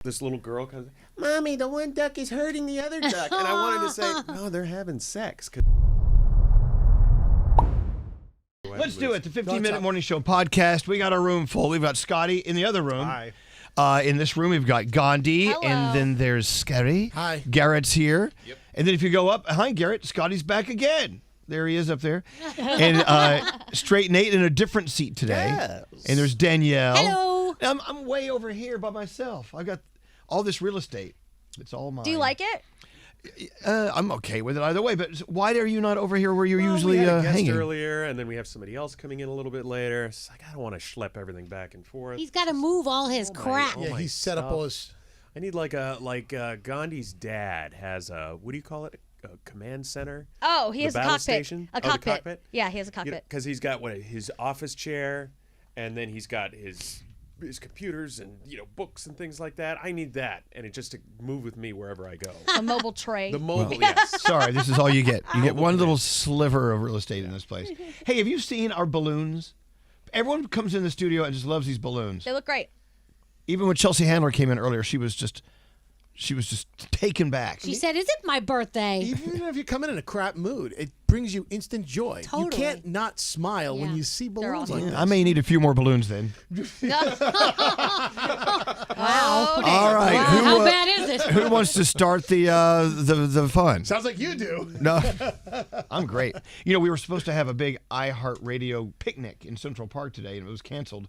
This little girl comes, Mommy, the one duck is hurting the other duck. And I wanted to say, no, they're having sex. Let's do it. The 15-minute morning show podcast. We got our room full. We've got Scotty in the other room. Hi. In this room, we've got Gandhi. Hello. And then there's Scary. Hi. Garrett's here. Yep. And then if you go up, hi, Garrett. Scotty's back again. There he is up there. And Straight Nate in a different seat today. Yes. And there's Danielle. Hello. I'm way over here by myself. I've got all this real estate. It's all mine. Do you like it? I'm okay with it either way, but why are you not over here where you're usually we had a guest hanging? earlier, and then we have somebody else coming in a little bit later. It's like, I don't want to schlep everything back and forth. He's got to move all his crap. all Yeah, my he set up all his... I need Gandhi's dad has a, what do you call it? A command center? Oh, he has a battle cockpit. station? A Oh, the cockpit. cockpit? Yeah, he has a cockpit. Because he's got his office chair, and then he's got his computers and books and things like that. I need that, and it just to move with me wherever I go. A mobile tray. The mobile, yes. Sorry, this is all you get. You get one little sliver of real estate in this place. Hey, have you seen our balloons? Everyone comes in the studio and just loves these balloons. They look great. Even when Chelsea Handler came in earlier, she was just taken back. She said, "Is it my birthday?" Even if you come in a crap mood, it brings you instant joy. Totally. You can't not smile when Yeah. you see balloons awesome. like I may need a few more balloons then. Wow. All right, Wow, who, how bad is it? who wants to start the fun? Sounds like you do. No, I'm great. We were supposed to have a big iHeartRadio picnic in Central Park today, and it was canceled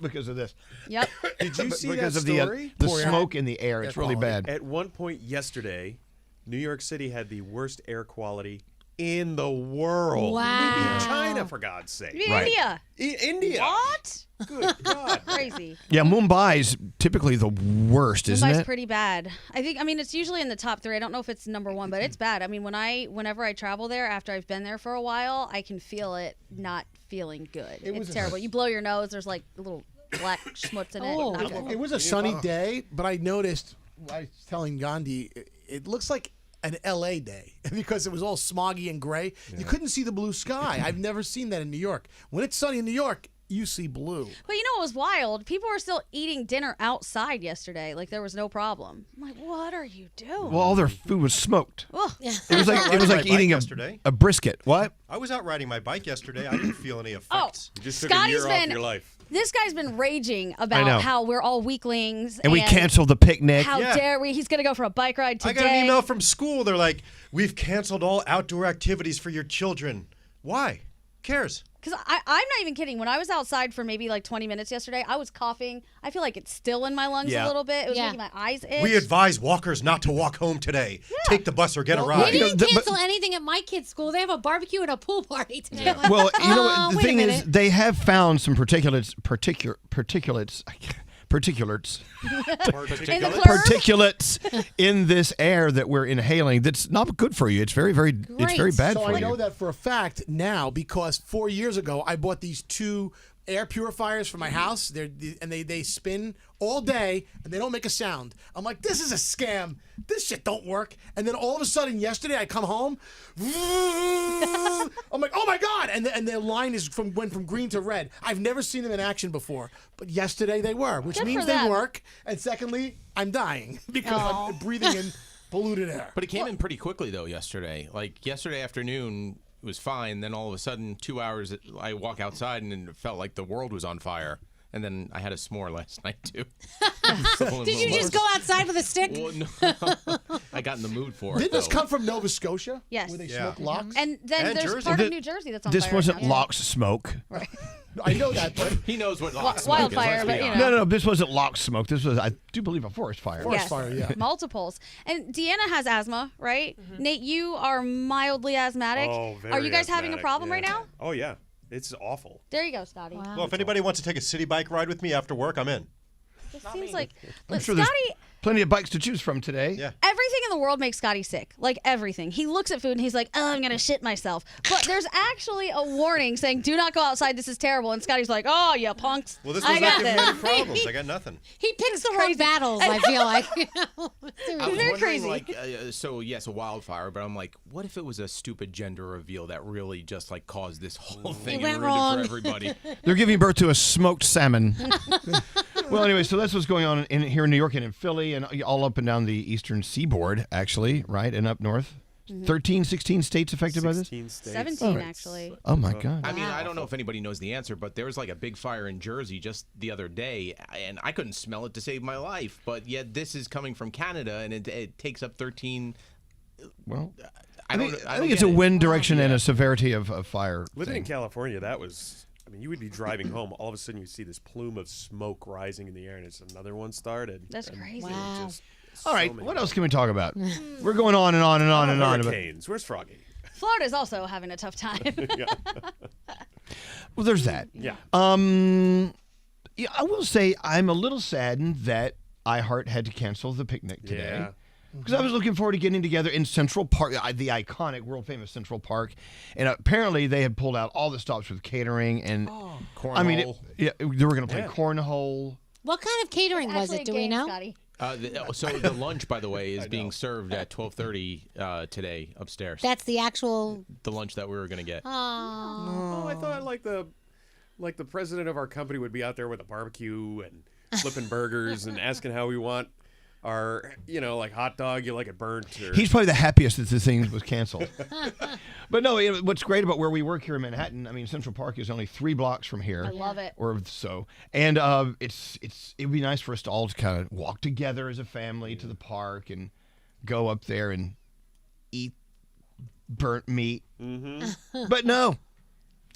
because of this. Yep. Did you see Because that of the story? the smoke in the air. It's Air really quality. bad. At one point yesterday, New York City had the worst air quality in the world. Wow. Maybe China, for God's sake. You mean Right. India? India. What? Good God. Crazy. Yeah, Mumbai's typically the worst, isn't Mumbai's it? pretty bad. It's usually in the top 3. I don't know if it's number 1, but it's bad. Whenever I travel there, after I've been there for a while, I can feel it not feeling good. It's terrible. You blow your nose, there's like a little black schmutz in it. Oh. Not good. It was a sunny day, but I noticed, I was telling Gandhi, it looks like an LA day because it was all smoggy and gray. You couldn't see the blue sky. I've never seen that in New York. When it's sunny in New York, you see blue. But you know what was wild? People were still eating dinner outside yesterday. Like there was no problem. I'm like, what are you doing? Well, all their food was smoked. Ugh. It was like riding my bike eating yesterday. a brisket. What? I was out riding my bike yesterday. I didn't feel any effects. You just took Scotty's a year off been- your life. This guy's been raging know. about how we're all weaklings. And we canceled the picnic. How Yeah. dare we? He's going to go for a bike ride today. I got an email from school. They're like, "We've canceled all outdoor activities for your children." Why? Who cares? Because I'm not even kidding. When I was outside for maybe like 20 minutes yesterday, I was coughing. I feel like it's still in my lungs Yeah. a little bit. It was Yeah. making my eyes itch. We advise walkers not to walk home today. Take the bus or get a They ride. didn't but- cancel anything at my kids' school. They have a barbecue and a pool party today. I'm like, Well, you know what? The wait a thing is, minute. they have found some particulates In the plur? particulates in this air that we're inhaling. That's not good for you. It's very bad So for I you. know that for a fact now because 4 years ago I bought these 2 air purifiers for my house. They spin all day and they don't make a sound. I'm like, this is a scam. This shit don't work. And then all of a sudden yesterday I come home. I'm like, oh my God! And the line went from green to red. I've never seen them in action before, but yesterday they were, which Good means for they them. work. And secondly, I'm dying because I'm breathing in polluted air. But it came in pretty quickly, though, yesterday. Like, yesterday afternoon, it was fine. Then all of a sudden, 2 hours, I walk outside, and it felt like the world was on fire. And then I had a s'more last night, too. Did you just go outside with a stick? Well, no. I got in the mood for it, Didn't this though. come from Nova Scotia? Yes. Where they Yeah. smoke locks? And then And there's Jersey. part of New Jersey that's on fire. This wasn't now. Locks smoke. I know that, but He knows what lock smoke Wildfire, is, let's but be you honest. know. No, this wasn't Locks smoke. This was, I do believe, a forest fire. Forest fire, yeah. Multiples. And Deanna has asthma, right? Nate, you are mildly asthmatic. Oh, very Are you guys having a asthmatic, problem yeah. right now? Oh, yeah. It's awful. There you go, Scotty. Wow. Well, if anybody wants to take a city bike ride with me after work, I'm in. It seems like I'm look, sure Scotty. there's plenty of bikes to choose from today. Yeah. Everything in the world makes Scotty sick. Like everything. He looks at food and he's like, "Oh, I'm gonna shit myself." But there's actually a warning saying, "Do not go outside. This is terrible." And Scotty's like, "Oh, you punks." Well, this I was got not giving me any this. problems. I got nothing. He picks the wrong battles, I feel like. I was very wondering, crazy. like, so yes, a wildfire, but I'm like, what if it was a stupid gender reveal that really just like caused this whole thing went and ruined wrong. it for everybody? They're giving birth to a smoked salmon. Well, anyway, so that's what's going on here in New York and in Philly and all up and down the eastern seaboard, actually, right? And up north. 13, 16 states affected by this? 16 states. 17, actually. Oh, my God. I mean, I don't know if anybody knows the answer, but there was like a big fire in Jersey just the other day, and I couldn't smell it to save my life. But yet this is coming from Canada, and it takes up 13. Well, I think don't it's get a it. wind direction and a severity of fire. Living in thing. California, that was. I mean, you would be driving home. All of a sudden, you see this plume of smoke rising in the air, and it's another one started. That's crazy. Wow. All right, what else can we talk about? We're going on and on and on and on. Hurricanes. Where's Froggy? Florida's also having a tough time. Well, there's that. Yeah. Yeah, I will say I'm a little saddened that iHeart had to cancel the picnic today. Yeah. Because I was looking forward to getting together in Central Park, the iconic, world-famous Central Park, and apparently they had pulled out all the stops with catering, and I mean, they were going to play cornhole. What kind of catering was it? Do we know? Scotty. So the lunch, by the way, is being served at 12:30 today upstairs. That's the actual. The lunch that we were going to get. Oh, I thought like the president of our company would be out there with a barbecue and flipping burgers and asking how we want our, like hot dog, you like it burnt. Or... He's probably the happiest that this thing was canceled. But no, what's great about where we work here in Manhattan, I mean, Central Park is only 3 blocks from here. I love it. Or so. And it'd be nice for us to all kind of walk together as a family to the park and go up there and eat burnt meat. Mm-hmm. But no.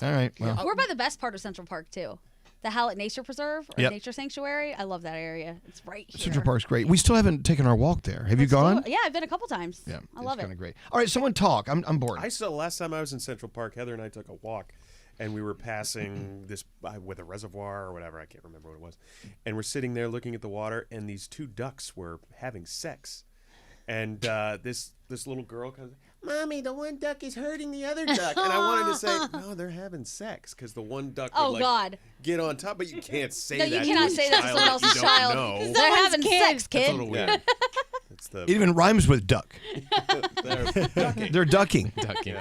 All right. Well, We're by the best part of Central Park, too. The Hallett Nature Preserve or Nature Sanctuary. I love that area. It's right here. Central Park's great. We still haven't taken our walk there. Have you gone? Yeah, I've been a couple times. Yeah, I love it. It's kind of great. All right, someone talk. I'm bored. I saw last time I was in Central Park, Heather and I took a walk, and we were passing this with a reservoir or whatever. I can't remember what it was. And we're sitting there looking at the water, and these 2 ducks were having sex. And this little girl comes, Mommy, the one duck is hurting the other duck. And I wanted to say, no, they're having sex, because the one duck would God. get on top, but you can't say No, that. you cannot to a say that to someone else's you don't child. know. They're having sex, That's kid. a little weird. It's the It even rhymes with duck. they're ducking. They're ducking. Ducking.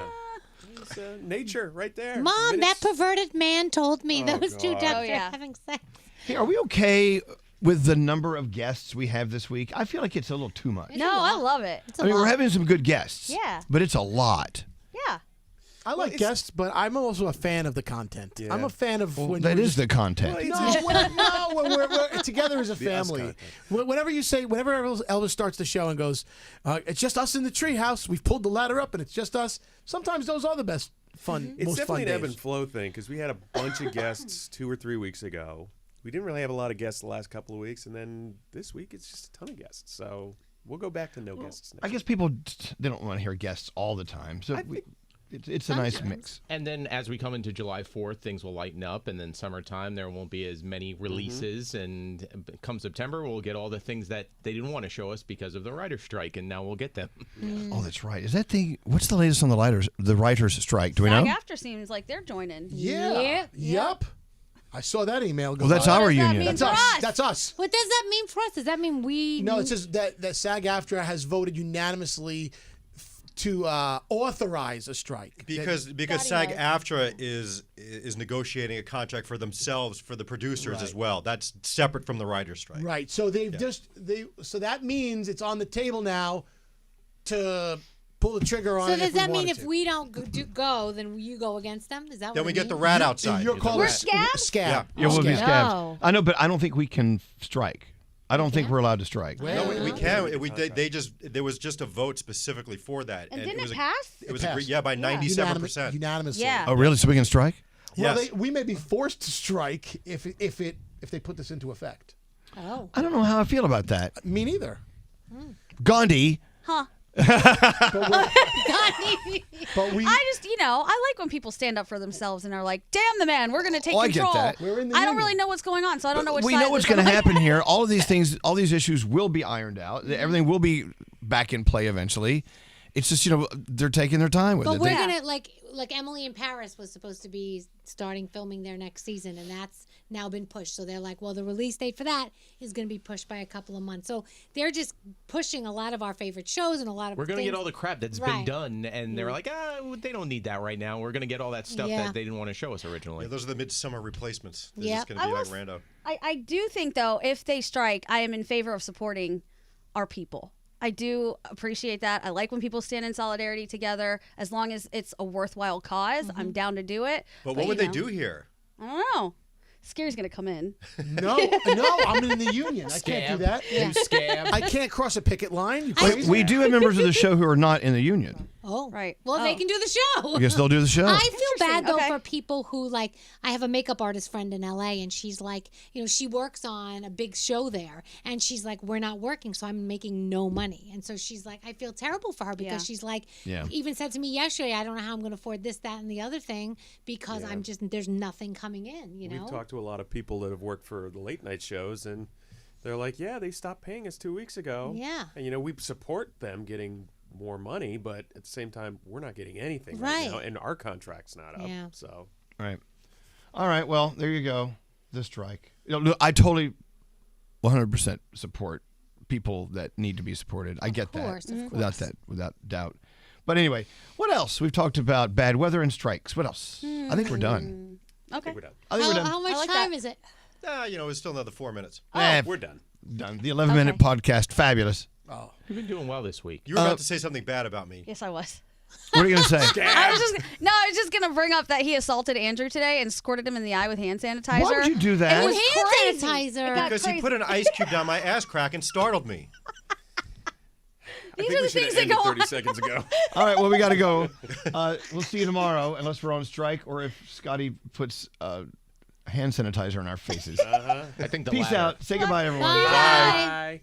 It's, nature right there. Mom, that perverted man told me those 2 ducks Oh, yeah. are having sex. Hey, are we okay with the number of guests we have this week? I feel like it's a little too much. No, I love it. It's a I mean, lot. we're having some good guests. Yeah. But it's a lot. Yeah. I like guests, but I'm also a fan of the content. Yeah. I'm a fan of when That you're is the content. when we're together as a family. Whenever Elvis starts the show and goes, it's just us in the treehouse. We've pulled the ladder up and it's just us. Sometimes those are the best fun, It's most definitely fun an ebb days. and flow thing, because we had a bunch of guests 2 or 3 weeks ago. We didn't really have a lot of guests the last couple of weeks, and then this week it's just a ton of guests. So we'll go back to no guests next I guess people, they don't want to hear guests all the time. So it's a nice mix. And then as we come into July 4th, things will lighten up, and then summertime there won't be as many releases. And come September, we'll get all the things that they didn't want to show us because of the writer's strike, and now we'll get them. Oh, that's right. Is that what's the latest on the writers' strike? Do we know? SAG-AFTRA seems like they're joining. Yeah. Yep. I saw that email go Well, that's by. our does that union. mean? That's For us. us. That's us. What does that mean for us? Does that mean we? No, it says that SAG-AFTRA has voted unanimously to authorize a strike. Because SAG-AFTRA is negotiating a contract for themselves for the producers as well. That's separate from the writers' strike. Right. So so that means it's on the table now to pull the trigger on So it. does that mean wanted if to. we don't go, then you go against them? Is that what Then it we get the means? rat outside. You're called We're a scabs? scab. Yeah, we'll be Scab. scabs. No. I know, but I don't think we can strike. I don't think we're allowed to strike. No, we can. There was just a vote specifically for that. And didn't it was it pass? It was It agreed, passed. by 97%. Unanimously. Yeah. Oh, really? So we can strike? Well, Yes. we may be forced to strike if they put this into effect. Oh. I don't know how I feel about that. Me neither. Gandhi. Huh. But we. I just, I like when people stand up for themselves and are like, damn the man, we're going to take I get control. that. We're in the I don't union. really know what's going on, so I don't know which We side know what's this going to is. happen here. All of these things, all these issues will be ironed out. Everything will be back in play eventually. it's just they're taking their time with But it. we're gonna like Emily in Paris was supposed to be starting filming their next season, and that's now been pushed. So they're like, well, the release date for that is going to be pushed by a couple of months. So they're just pushing a lot of our favorite shows and a lot of. We're gonna get all the crap that's been Right. done, and they're like, they don't need that right now. We're gonna get all that stuff that they didn't want to show us originally. Yeah, those are the midsummer replacements. They're Yep. just gonna be like rando. I do think, though, if they strike, I am in favor of supporting our people. I do appreciate that. I like when people stand in solidarity together. As long as it's a worthwhile cause, I'm down to do it. But what would they do here? I don't know. Scary's going to come in. No, I'm in the union. I can't do that. You scam. I can't cross a picket line. You crazy? We do have members of the show who are not in the union. Oh, Right. Well, they can do the show. I guess they'll do the show. I feel bad though Okay. for people who like. I have a makeup artist friend in LA, and she's like, she works on a big show there, and she's like, we're not working, so I'm making no money, and so she's like, I feel terrible for her because Yeah. she's like, Yeah. even said to me yesterday, I don't know how I'm going to afford this, that, and the other thing because I'm just there's nothing coming in. We've talked to a lot of people that have worked for the late night shows, and they're like, yeah, they stopped paying us 2 weeks ago. Yeah. And, we support them getting more money, but at the same time, we're not getting anything right now, and our contract's not up. Yeah. So, Right. All right. Well, there you go. The strike. I totally 100% support people that need to be supported. I get course, that. of Without doubt. But anyway, what else? We've talked about bad weather and strikes. What else? I think we're done. Okay. we're done. I think we're done. How much like time that. is it? It's still another 4 minutes. We're done. Done. The 11-minute podcast. Fabulous. You've been doing well this week. You were about to say something bad about me. Yes, I was. What are you going to say? I was just going to bring up that he assaulted Andrew today and squirted him in the eye with hand sanitizer. Why would you do that? It was Hand crazy. sanitizer. It got Because crazy. he put an ice cube down my ass crack and startled me. I These think are we the should things have that ended go 30 on. seconds ago. All right, well, we got to go. We'll see you tomorrow, unless we're on strike or if Scotty puts hand sanitizer in our faces. I think the Peace latter. out. Say goodbye, everyone. Bye. Bye.